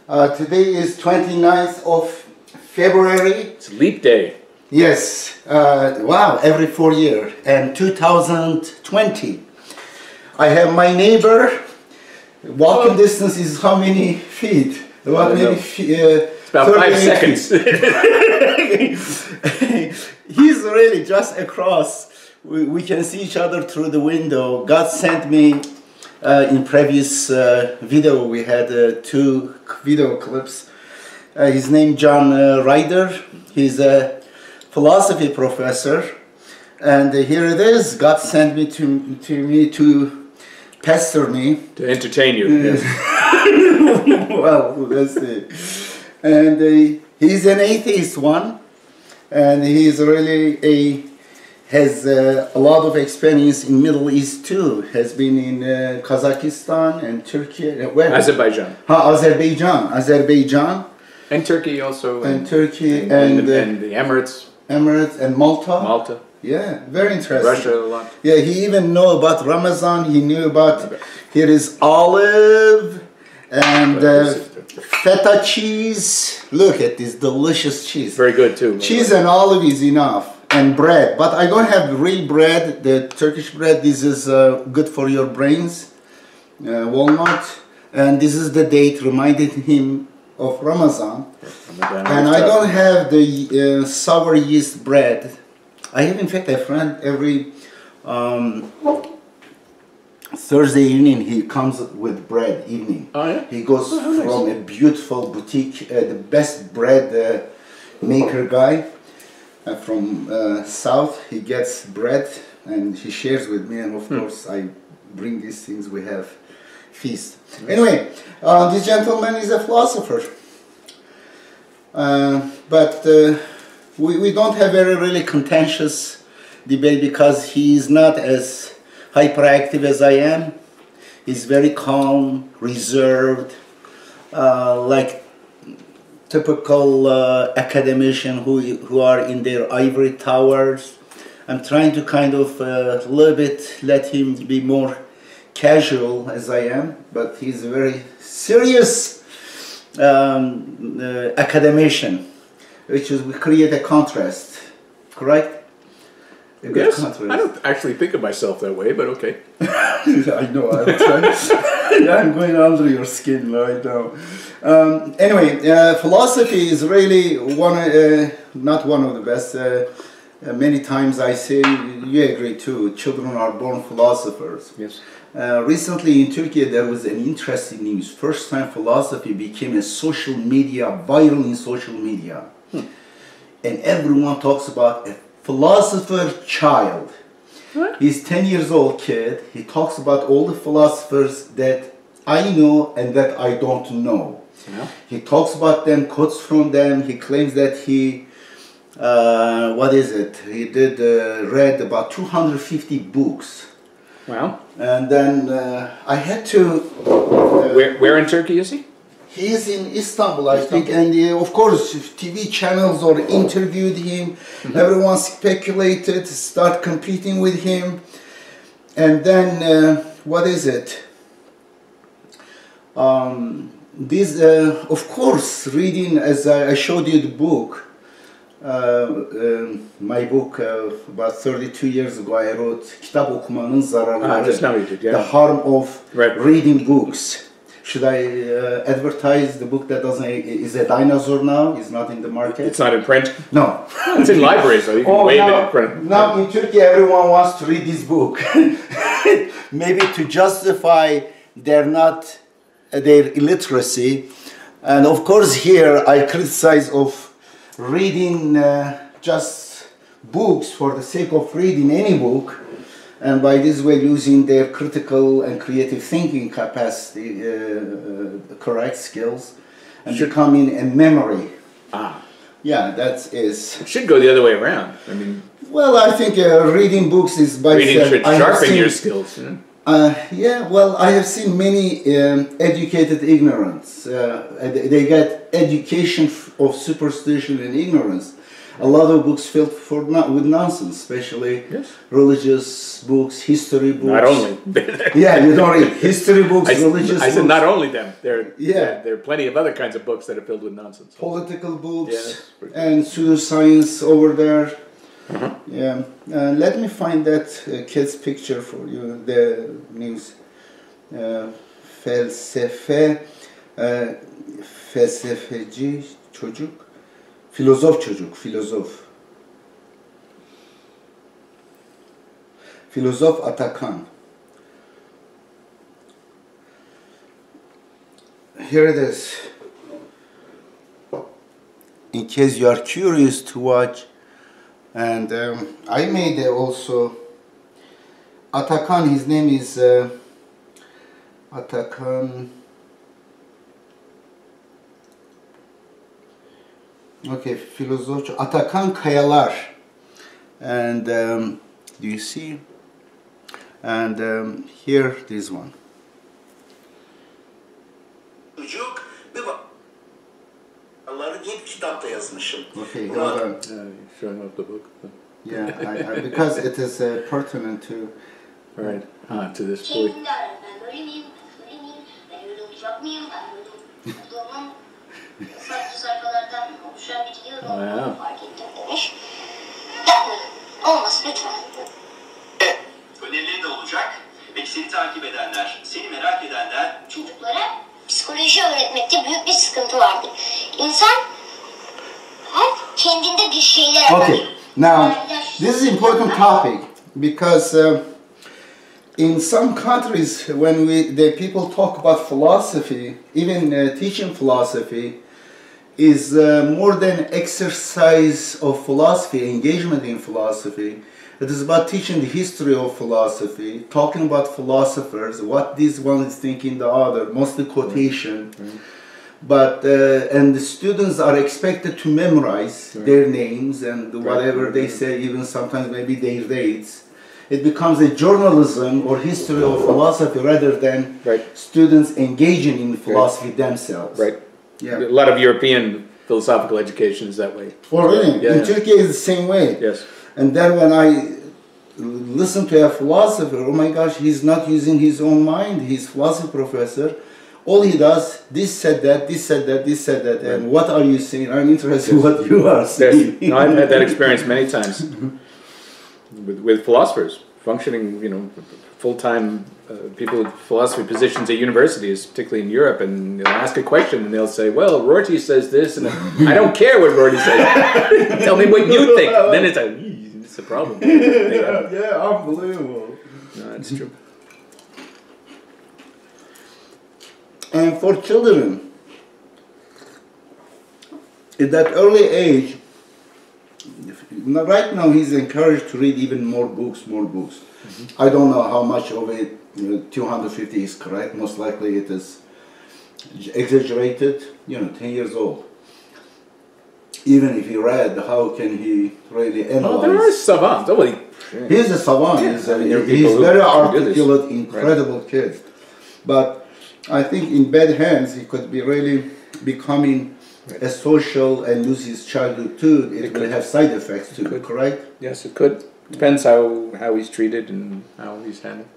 Today is 29th of February. It's leap day. Yes. Wow, every 4 years. And 2020. I have my neighbor. Walking distance is how many feet? About maybe it's about 5 seconds. He's really just across. We can see each other through the window. God sent me in previous video, we had 2 video clips. His name John Ryder. He's a philosophy professor, and here it is. God sent me to pester me, to entertain you. Yes. Well, let's see. And he's an atheist one, and he's really has a lot of experience in Middle East too. Has been in Kazakhstan and Turkey. Azerbaijan. Azerbaijan. And Turkey also. And Turkey and the Emirates. Emirates and Malta. Malta. Yeah, very interesting. Russia a lot. Yeah, he even knew about Ramadan. He knew about, here is olive and feta cheese. Look at this delicious cheese. Very good too. Cheese and olive is enough. And bread. But I don't have real bread, the Turkish bread. This is good for your brains. Walnut. And this is the date reminded him of Ramadan. And I don't have the sour yeast bread. I have in fact a friend every Thursday evening he comes with bread evening. Oh yeah? He goes from a beautiful boutique, the best bread maker guy from south. He gets bread and he shares with me, and of course I bring these things, we have feast. Anyway, this gentleman is a philosopher. But we don't have a really contentious debate because he is not as hyperactive as I am. He's very calm, reserved, like typical academician who are in their ivory towers. I'm trying to kind of a little bit let him be more casual as I am, but he's a very serious academician, which is we create a contrast, correct? A good contrast. I don't actually think of myself that way, but okay. I know, I'm trying. I'm going under your skin right now. Anyway, philosophy is really not one of the best. Many times I say, you agree too, children are born philosophers. Yes. Recently in Turkey there was an interesting news. First time philosophy became a social media, viral in social media. And everyone talks about a philosopher child. What? He's 10 years old kid. He talks about all the philosophers that I know and that I don't know. Yeah. He talks about them, quotes from them. He claims that he, he did read about 250 books. Wow. And then I had to... where in Turkey is he? He is in Istanbul, I think, and of course TV channels or interviewed him. Everyone speculated, start competing with him, and then this, of course, reading, as I showed you the book, my book about 32 years ago, I wrote Kitap okumanın zararları, just now you did, yeah. The harm of reading books. Should I advertise the book that is a dinosaur now? It's not in the market. It's not in print? No. It's in libraries, so you can wave it in print. Now in Turkey everyone wants to read this book. Maybe to justify their illiteracy. And of course here I criticize of reading just books for the sake of reading any book, and by this way losing their critical and creative thinking capacity, correct skills, and becoming a memory. Ah. Yeah, that is. It should go the other way around. I mean. Well, I think reading books is by reading should sharpen your skills. Yeah, well, I have seen many educated ignorance. They get education of superstition and ignorance. a lot of books filled with nonsense, especially religious books, history books. Not only. Yeah, you don't read history books, religious books. I said not only them. There are plenty of other kinds of books that are filled with nonsense. Political books and pseudoscience over there. Yeah, let me find that kid's picture for you. The news. Felsefeci çocuk, filozof çocuk, filozof. Filozof Atakan. Here it is. In case you are curious to watch, and I made also Atakan. His name is Atakan. Okay, philosopher Amerikanskaya, and do you see? And here, this one. Okay, hold on. Showing off the book. Yeah, because it is pertinent to. All right, to this point. Olmaz lütfen. Önerileri de olacak. Peki seni takip edenler, seni merak edenler... Çocuklara psikoloji öğretmekte büyük bir sıkıntı vardır. İnsan hep kendinde bir şeyler arar. Okay, now this is an important topic because in some countries when the people talk about philosophy, even teaching philosophy is more than exercise of philosophy, engagement in philosophy. It is about teaching the history of philosophy, talking about philosophers, what this one is thinking the other, mostly quotation. But and the students are expected to memorize their names and whatever they say, even sometimes maybe their dates. It becomes a journalism or history of philosophy rather than students engaging in philosophy themselves. Right. Yeah. A lot of European philosophical education is that way. Oh, really? In Turkey it's the same way. Yes. And then when I listen to a philosopher, oh my gosh, he's not using his own mind, he's philosophy professor. All he does, this said that, this said that, this said that, and what are you saying? I'm interested in what you are saying. Yes. No, I've had that experience many times with philosophers, functioning, full-time people with philosophy positions at universities, particularly in Europe, and they'll ask a question and they'll say, well, Rorty says this, and I don't care what Rorty says. Tell me what you think. Then it's a problem. Yeah, unbelievable. No, it's true. And for children, at that early age, right now he's encouraged to read even more books. I don't know how much of it, 250 is correct. Most likely it is exaggerated, 10 years old. Even if he read, how can he really analyze? There are savants. He's a savant. Yeah. He's very articulate, incredible kid. But I think in bad hands, he could be really becoming a social and lose his childhood too. It will have side effects too, correct? Yes, it could. Depends how he's treated and how he's handled.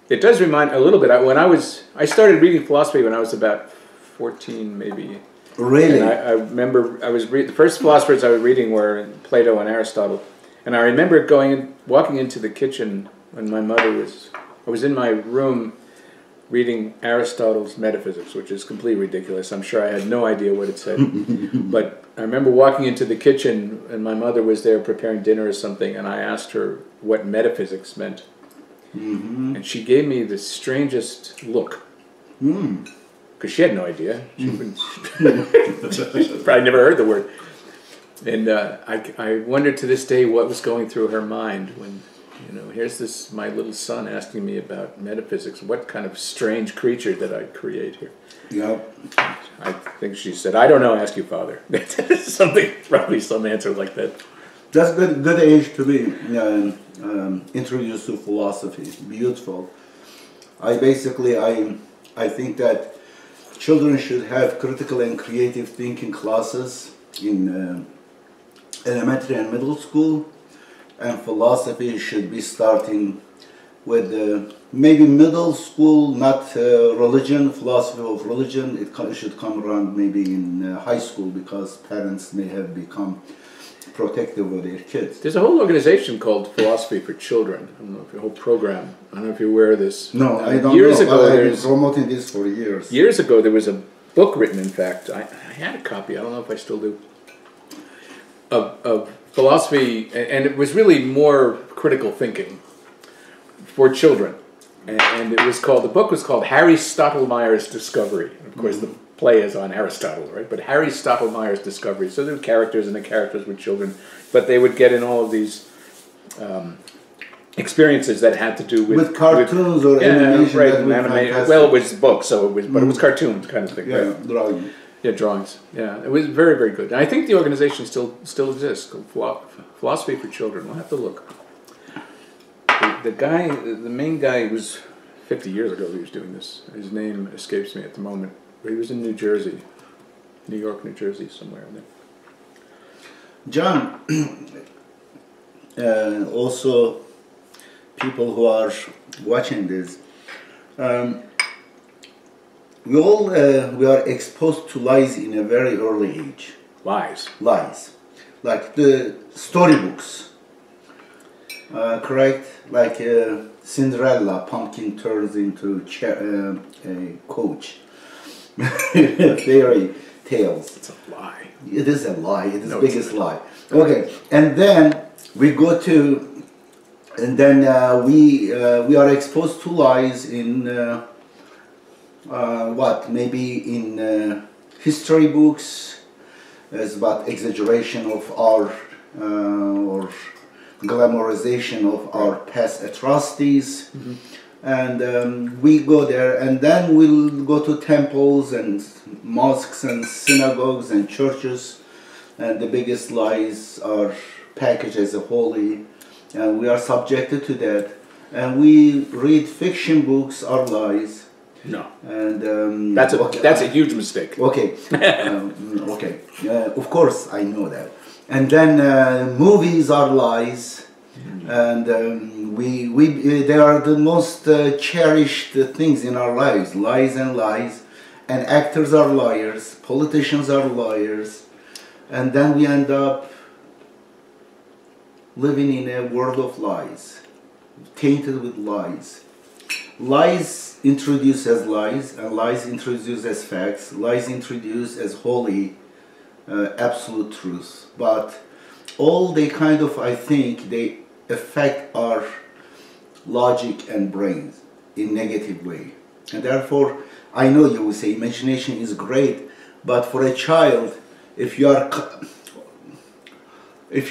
It does remind a little bit. I started reading philosophy when I was about 14, maybe. Really? And I remember the first philosophers I was reading were Plato and Aristotle, and I remember walking into the kitchen when my mother was. I was in my room reading Aristotle's Metaphysics, which is completely ridiculous. I'm sure I had no idea what it said. But I remember walking into the kitchen and my mother was there preparing dinner or something, and I asked her what metaphysics meant. And she gave me the strangest look. Because she had no idea. She probably never heard the word. And I wonder to this day what was going through her mind when, here's my little son asking me about metaphysics. What kind of strange creature did I create here? Yep. I think she said, I don't know, ask your father. Probably some answer like that. That's good age to be introduced to philosophy. Beautiful. I think that children should have critical and creative thinking classes in elementary and middle school, and philosophy should be starting with maybe middle school, not religion, philosophy of religion. It should come around maybe in high school, because parents may have become protective of their kids. There's a whole organization called Philosophy for Children. I don't know if your whole program. I don't know if you're aware of this. No, I don't years know. Ago, I've been promoting this for years. Years ago, there was a book written. In fact, I had a copy. I don't know if I still do. Of philosophy, and it was really more critical thinking for children. And it was called. The book was called Harry Stottlemeyer's Discovery. Of course, the play is on Aristotle, right? But Harry Stottlemeyer's Discovery. So there were characters, and the characters were children, but they would get in all of these experiences that had to do with cartoons or animation. Right, and well, it was books, so it was, but it was cartoons kind of thing. Yeah, right? drawing. Yeah, drawings. Yeah, it was very, very good. And I think the organization still exists, called Philosophy for Children. We'll have to look. The main guy was 50 years ago. He was doing this. His name escapes me at the moment. But he was in New Jersey, New York, New Jersey, somewhere in there. John, also people who are watching this, we are exposed to lies in a very early age. Lies. Lies, like the storybooks, correct? Like Cinderella, pumpkin turns into a coach. Fairy tales. It's a lie. It is a lie. It is the biggest lie. Okay, and then we go to, and then we are exposed to lies in what, maybe in history books, as about exaggeration of our or glamorization of our past atrocities. Mm-hmm. And we go there, and then we'll go to temples and mosques and synagogues and churches, and the biggest lies are packaged as a holy, and we are subjected to that. And we read fiction books are lies. No, and that's a huge mistake. Okay, okay. Of course, I know that. And then movies are lies. And they are the most cherished things in our lives, lies and lies, and actors are liars, politicians are liars, and then we end up living in a world of lies, tainted with lies. Lies introduced as lies, and lies introduced as facts, lies introduced as holy, absolute truth, but all they kind of, I think, they affect our logic and brains in negative way. And therefore, I know you will say imagination is great, but for a child, if you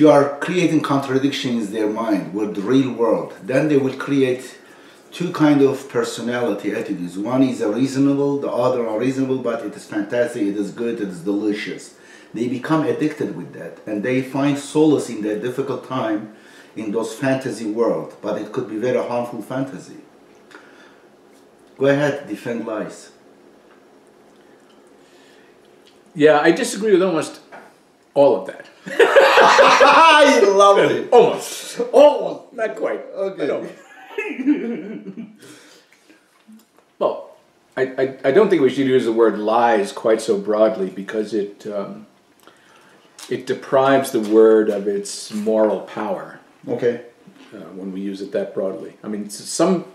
are creating contradictions in their mind with the real world, then they will create two kind of personality attitudes. One is reasonable, the other unreasonable, but it is fantastic, it is good, it is delicious. They become addicted with that, and they find solace in their difficult time in those fantasy world, but it could be very harmful fantasy. Go ahead, defend lies. Yeah, I disagree with almost all of that. I love it. Almost. Almost. Not quite. Okay. Well, I don't think we should use the word lies quite so broadly, because it deprives the word of its moral power. Okay. When we use it that broadly. I mean, some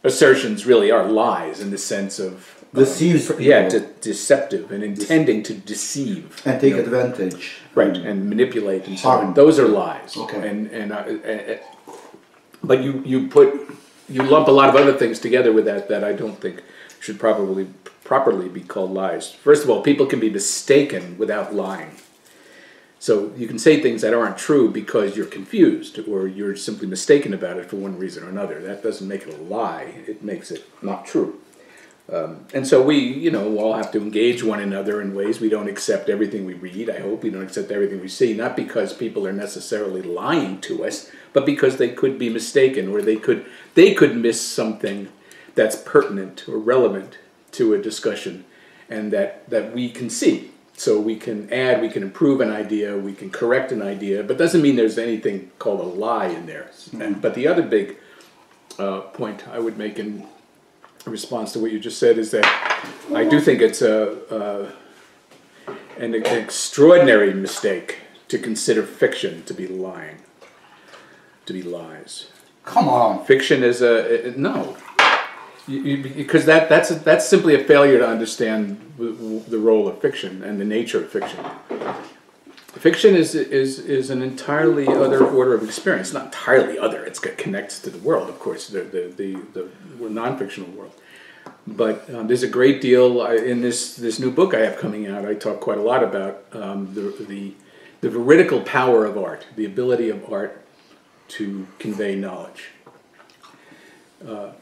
assertions really are lies in the sense of deceives people. Yeah, deceptive and intending to deceive and take advantage. Right, and manipulate and so on. Those are lies. Okay. But you lump a lot of other things together with that I don't think should properly be called lies. First of all, people can be mistaken without lying. So you can say things that aren't true because you're confused or you're simply mistaken about it for one reason or another. That doesn't make it a lie. It makes it not true. And so we, all have to engage one another in ways. We don't accept everything we read. I hope we don't accept everything we see, not because people are necessarily lying to us, but because they could be mistaken, or they could miss something that's pertinent or relevant to a discussion, and that we can see. So we can add, we can improve an idea, we can correct an idea, but doesn't mean there's anything called a lie in there. But the other big point I would make in response to what you just said is that I do think it's an extraordinary mistake to consider fiction to be lying, to be lies. Come on. Fiction is no. Because that's simply a failure to understand the role of fiction and the nature of fiction. Fiction is an entirely other order of experience. Not entirely other. It connects to the world, of course, the non-fictional world. But there's a great deal in this new book I have coming out. I talk quite a lot about the veridical power of art, the ability of art to convey knowledge.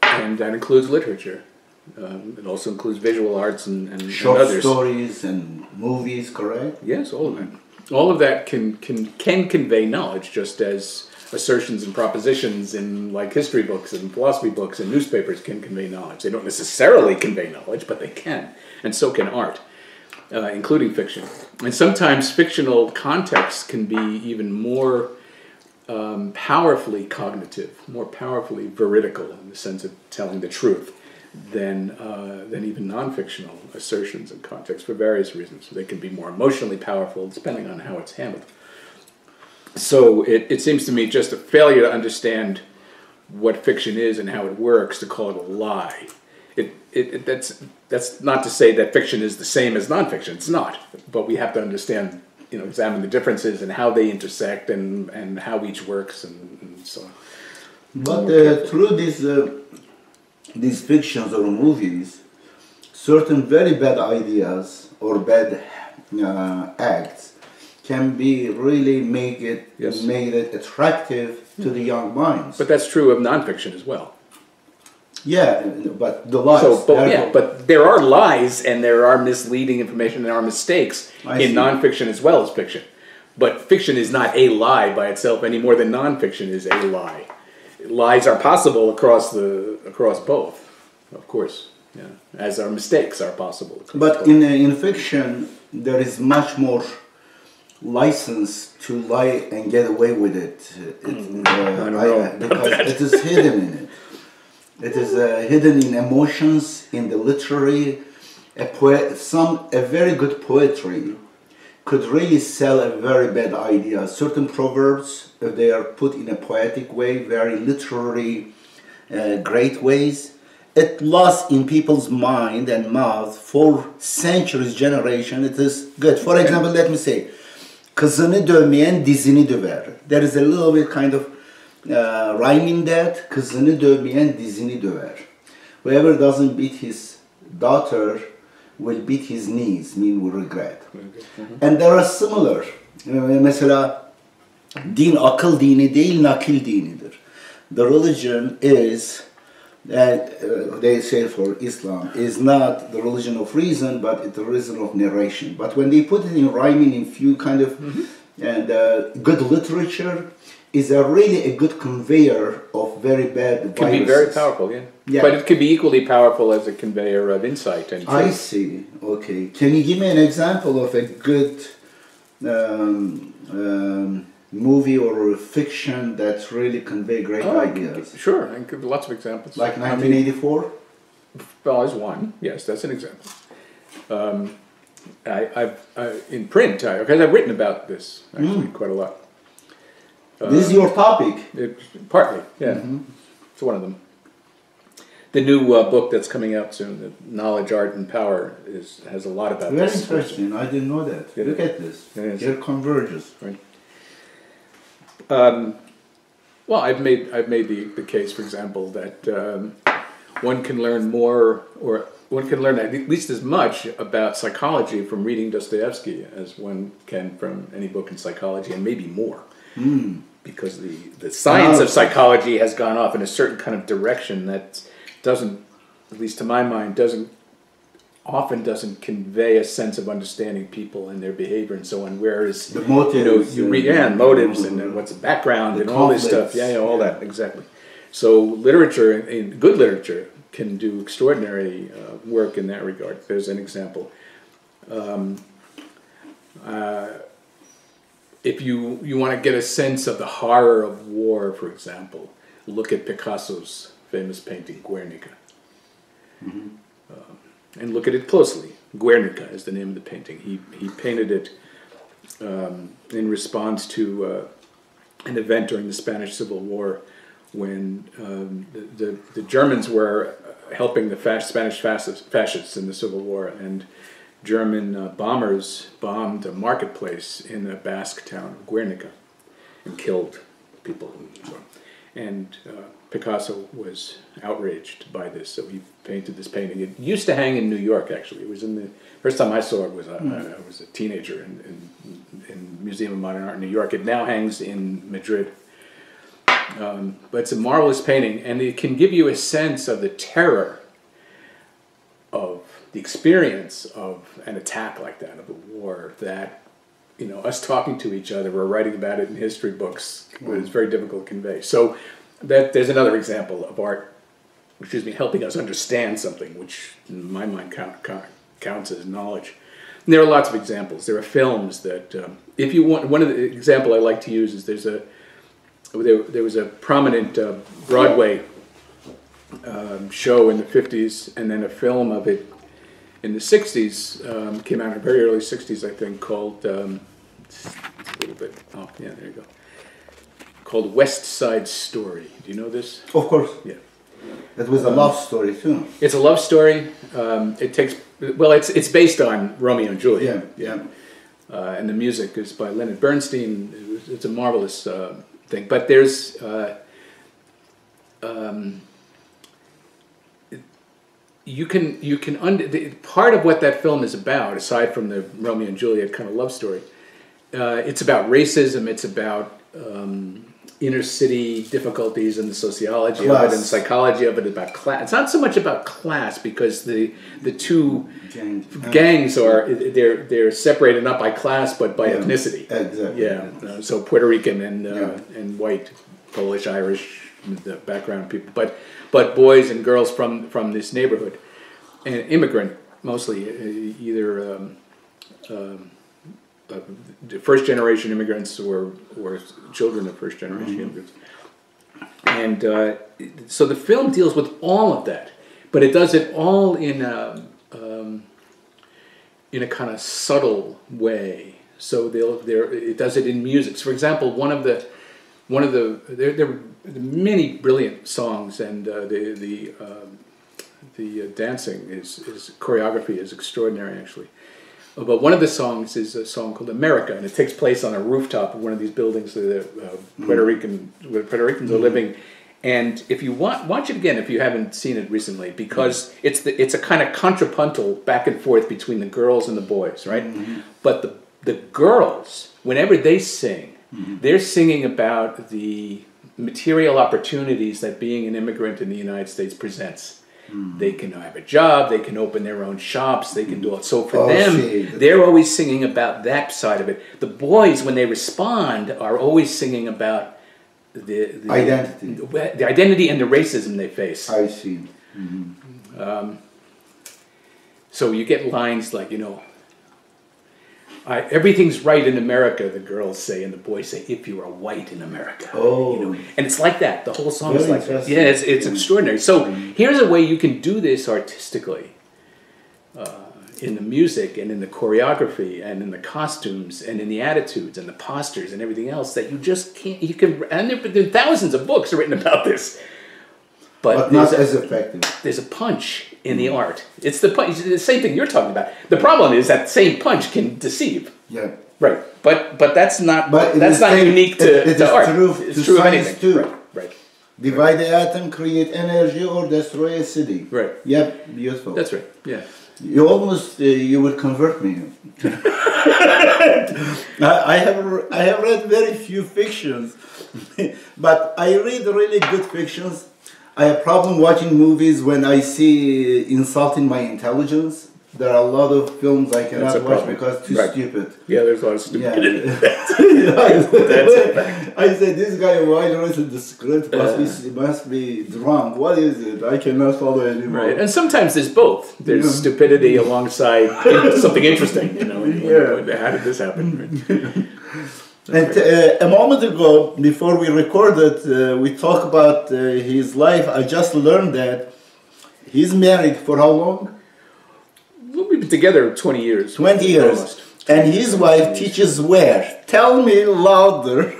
And that includes literature. It also includes visual arts and others. Short stories and movies, correct? Yes, all of that. All of that can convey knowledge, just as assertions and propositions in like history books and philosophy books and newspapers can convey knowledge. They don't necessarily convey knowledge, but they can, and so can art, including fiction. And sometimes fictional contexts can be even more powerfully cognitive, more powerfully veridical in the sense of telling the truth than even non-fictional assertions and contexts for various reasons. They can be more emotionally powerful depending on how it's handled. So it seems to me just a failure to understand what fiction is and how it works to call it a lie. That's not to say that fiction is the same as non-fiction. It's not. But we have to understand, examine the differences and how they intersect and how each works and so on. But through these fictions or movies, certain very bad ideas or bad acts can be really made it attractive to the young minds. But that's true of nonfiction as well. Yeah, but the lies. But there are lies and there are misleading information and there are mistakes in nonfiction as well as fiction. But fiction is not a lie by itself any more than nonfiction is a lie. Lies are possible across both, of course. Yeah, as our mistakes are possible. But in fiction, there is much more license to lie and get away with it. Because it is hidden in it. It is hidden in emotions, in the literary. A very good poetry could really sell a very bad idea. Certain proverbs, if they are put in a poetic way, very literary, great ways, it lost in people's mind and mouth for centuries, generation. It is good. For example, let me say, kızını dövmeyen dizini döver. There is a little bit kind of rhyme in that. Kızını dövmeyen dizini döver. Whoever doesn't beat his daughter will beat his knees, mean will regret. And there are similar. Mesela din akıl dini değil, nakil dinidir. The religion is, they say for Islam, is not the religion of reason, but it's the religion of narration. But when they put it in rhyming, in few kind of, and good literature is really a good conveyor of very bad viruses. It can be very powerful, yeah. But it can be equally powerful as a conveyor of insight and truth. I see. Okay. Can you give me an example of a good movie or a fiction that really convey great ideas? Sure, I can give lots of examples. Like 1984? Well, there's one. Yes, that's an example. In print, because I've written about this actually quite a lot. This is your topic? Partly, yeah. It's one of them. The new book that's coming out soon, the Knowledge, Art, and Power, has a lot about Very this. Very interesting. I didn't know that. Look at this. Yes. Here converges. Right. Well, I've made the case, for example, that one can learn more, or one can learn at least as much about psychology from reading Dostoevsky as one can from any book in psychology, and maybe more. Because the science of psychology has gone off in a certain kind of direction that doesn't, at least to my mind, often doesn't convey a sense of understanding people and their behavior and so on. Whereas the motives, you read motives and what's the background and all this stuff. Yeah, all that exactly. So literature, in good literature, can do extraordinary work in that regard. There's an example. If you want to get a sense of the horror of war, for example, look at Picasso's famous painting, Guernica. Mm-hmm. And look at it closely. Guernica is the name of the painting. He painted it in response to an event during the Spanish Civil War when the Germans were helping the Spanish fascists in the Civil War, and German bombers bombed a marketplace in the Basque town of Guernica and killed people. And Picasso was outraged by this, so he painted this painting. It used to hang in New York, actually. It was in the first time I saw it was I was a teenager in Museum of Modern Art in New York. It now hangs in Madrid. But it's a marvelous painting, and it can give you a sense of the terror of the experience of an attack like that, of a war, that, you know, us talking to each other or writing about it in history books was very difficult to convey. So there's another example of art, helping us understand something, which in my mind counts as knowledge. And there are lots of examples. There are films that, if you want, one of the example I like to use is there was a prominent Broadway show in the 50s, and then a film of it in the 60s, came out in the very early 60s, I think, called, it's a little bit, oh yeah, there you go, called West Side Story. Do you know this? Of course. Yeah. It was a love story too. It's a love story. It takes, well, it's based on Romeo and Juliet. Yeah. And the music is by Leonard Bernstein. It's a marvelous thing. But there's part of what that film is about, aside from the Romeo and Juliet kind of love story, it's about racism. It's about inner city difficulties and the sociology of it and the psychology of it, about class. It's not so much about class, because the two gangs are they're separated not by class but by ethnicity. Exactly. Yeah. So Puerto Rican and white, Polish, Irish, the background people, but boys and girls from this neighborhood, and immigrant mostly, either first generation immigrants or children of first generation immigrants. And so the film deals with all of that, but it does it all in a kind of subtle way. So it does it in music. So for example, there are many brilliant songs, and the dancing is choreography is extraordinary, actually. But one of the songs is a song called America, and it takes place on a rooftop of one of these buildings where Puerto Ricans are living. And if you watch it again, if you haven't seen it recently, because it's a kind of contrapuntal back and forth between the girls and the boys, right? Mm-hmm. But the girls, whenever they sing, they're singing about the material opportunities that being an immigrant in the United States presents. They can have a job, they can open their own shops, they can do it. So for them, they're always singing about that side of it. The boys, when they respond, are always singing about the identity and the racism they face. I see. Mm-hmm. So you get lines like, everything's right in America, the girls say, and the boys say, if you are white in America. And it's like that. The whole song is like that. Yeah, it's extraordinary. So here's a way you can do this artistically, in the music and in the choreography and in the costumes and in the attitudes and the postures and everything else, that you just can't, and there have been thousands of books written about this. But not as effective. There's a punch in the art. It's the same thing you're talking about. The problem is that same punch can deceive. Yeah. Right. But that's not unique to art. It's true of anything. Too. Right. Divide the atom, create energy, or destroy a city. Right. Yep. Beautiful. That's right. Yeah. You almost you would convert me. I have read very few fictions, but I read really good fictions. I have problem watching movies when I see insulting my intelligence. there are a lot of films I cannot watch problem. because too Right. stupid. Yeah, there's a lot of stupidity. That's a fact. I said, this guy while writing the script must be drunk. What is it? I cannot follow anymore. Right, and sometimes there's both. There's stupidity alongside something interesting, you know. How did this happen? Right? And a moment ago, before we recorded, we talked about his life. I just learned that he's married for how long? Well, we've been together 20 years. 20 years. Almost. And his wife teaches where? Tell me louder.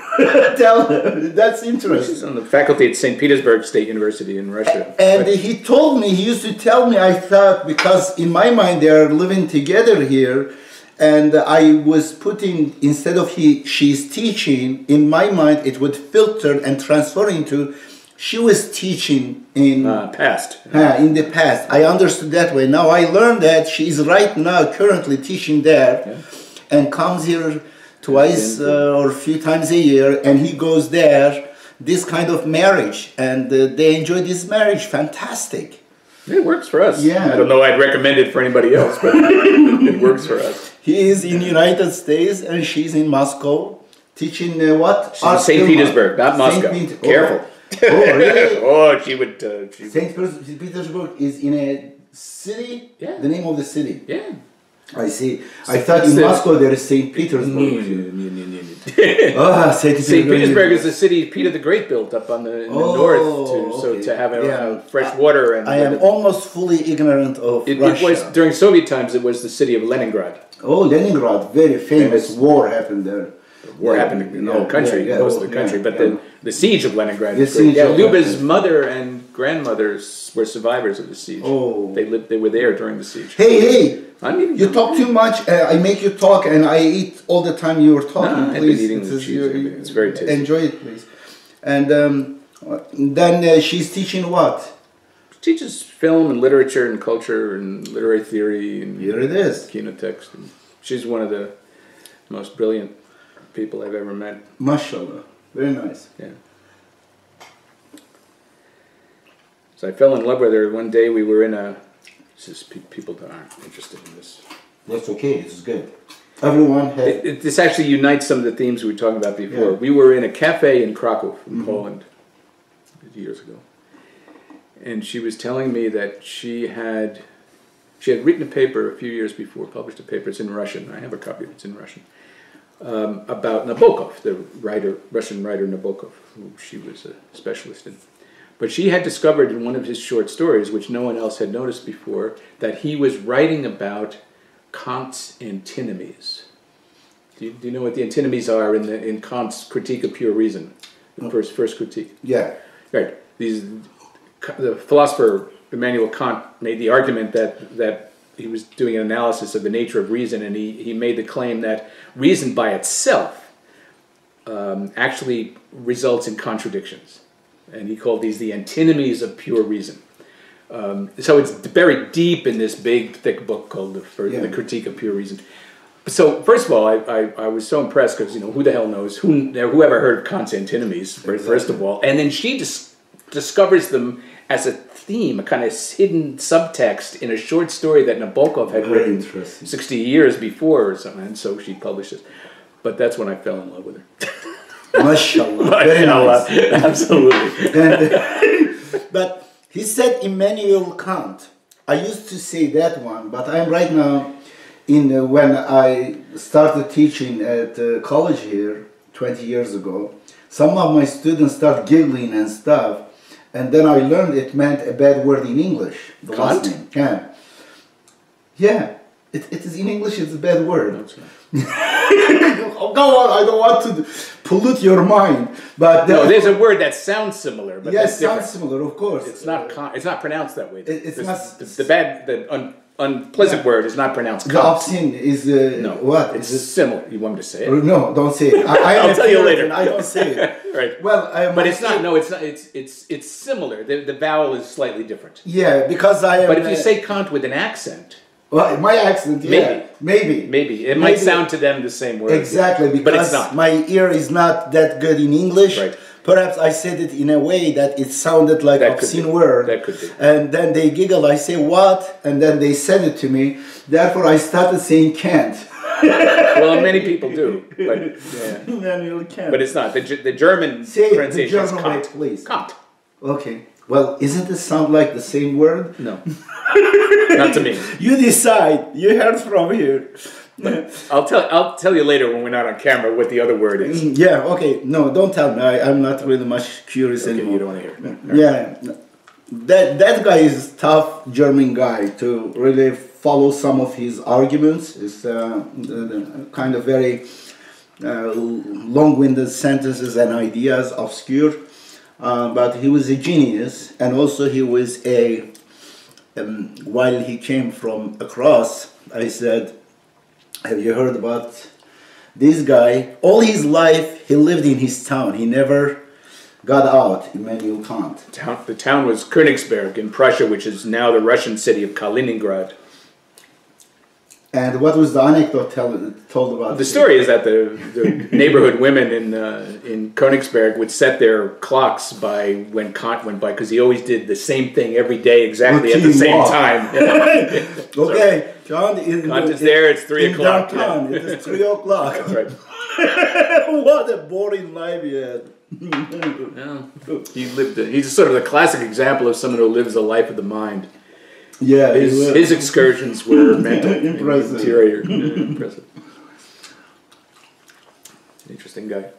Tell her. That's interesting. She's on the faculty at St. Petersburg State University in Russia. And he told me, he used to tell me, I thought, because in my mind they are living together here, and I was putting, instead of she's teaching, in my mind it would filter and transfer into she was teaching in past. In the past. I understood that way. Now I learned that she's right now currently teaching there, and comes here twice or a few times a year, and he goes there. This kind of marriage, and they enjoy this marriage. Fantastic. It works for us. Yeah. I don't know I'd recommend it for anybody else, but it works for us. He is in United States, and she's in Moscow teaching what? St. Petersburg, not Moscow. Careful. Oh, really? Oh, she would. St. Petersburg is in a city? Yeah. The name of the city? Yeah. I see. I thought in Moscow there is St. Petersburg. St. Petersburg is the city Peter the Great built up on in the north, to have fresh water. And I am almost fully ignorant of Russia. It was during Soviet times. It was the city of Leningrad. Oh, Leningrad, very famous. War happened there. War happened in the whole country, most of the country. But the siege of Leningrad. Lyubov's mother and grandmothers were survivors of the siege. Oh, they were there during the siege. Hey! You talk too much. I make you talk, and I eat all the time you were talking. No, please, I've been eating the cheese. It's very tasty. Enjoy it, please. And then she's teaching what? She teaches film and literature and culture and literary theory. And here it is. Kinotext. And she's one of the most brilliant people I've ever met. Mashallah. Very nice. Yeah. So I fell in love with her. One day we were in a... people that aren't interested in this. That's okay. This is good. Everyone has... This actually unites some of the themes we were talking about before. Yeah. We were in a cafe in Krakow, in Poland, years ago. And she was telling me that she had written a paper a few years before, published a paper, it's in Russian, I have a copy of it, it's in Russian, about Nabokov, the Russian writer Nabokov, who she was a specialist in. But she had discovered in one of his short stories, which no one else had noticed before, that he was writing about Kant's antinomies. Do you know what the antinomies are in Kant's Critique of Pure Reason, the first critique? Yeah. Right. The philosopher Immanuel Kant made the argument that he was doing an analysis of the nature of reason, and he made the claim that reason by itself actually results in contradictions. And he called these the antinomies of pure reason. So it's buried deep in this big, thick book called the Critique of Pure Reason. So first of all, I was so impressed because, who the hell knows, who ever heard of Kant's antinomies, first of all. And then she discovers them as a theme, a kind of hidden subtext in a short story that Nabokov had written 60 years before or something. And so she published it. But that's when I fell in love with her. Mashallah. Very nice. Absolutely. But he said Immanuel Kant. I used to say that one, but I'm right now when I started teaching at college here 20 years ago. Some of my students start giggling and stuff, and then I learned it meant a bad word in English. The last name. Yeah. It is in English. It's a bad word. Go on, I don't want to pollute your mind, but no, there's a word that sounds similar. But yes, sounds similar, of course. It's not pronounced that way. The unpleasant word is not pronounced. The obscene is no. What? It's similar. You want me to say it? No, don't say it. I'll tell you later. I don't say it. Right. Well, but it's not. No, it's not. It's similar. The vowel is slightly different. Yeah, because I am. But if you say Kant with an accent. Well, my accent, maybe. It might sound to them the same word. Exactly, because but it's not. My ear is not that good in English. Right. perhaps I said it in a way that it sounded like That could obscene be. word. That could be. And then they giggled. I say, what? And then they said it to me. Therefore, I started saying can't. Well, many people do, but yeah. Manuel can't. But it's not. The German Say the pronunciation is German way, Kant. please. Kant. Okay. Well, isn't it sound like the same word? No. Not to me. You decide. You heard from here. I'll tell you later when we're not on camera what the other word is. Yeah, okay. No, don't tell me. I'm not really much curious Okay, anymore. you don't want to hear it. No. Yeah. That guy is a tough German guy to really follow some of his arguments. It's kind of very long-winded sentences and ideas, obscure. But he was a genius, and also he was a, while he came from across, I said, have you heard about this guy? All his life he lived in his town. He never got out, Immanuel Kant. The town was Königsberg in Prussia, which is now the Russian city of Kaliningrad. And what was the anecdote told about The story is that the neighborhood women in Königsberg would set their clocks by when Kant went by, because he always did the same thing every day exactly at the same time. Okay, Kant is there, it's 3 o'clock. Downtown, it is 3 o'clock. That's right. What a boring life he had. Yeah. He's sort of the classic example of someone who lives a life of the mind. Yeah, his excursions were mental, impressive. interior. Yeah, impressive. Interesting guy.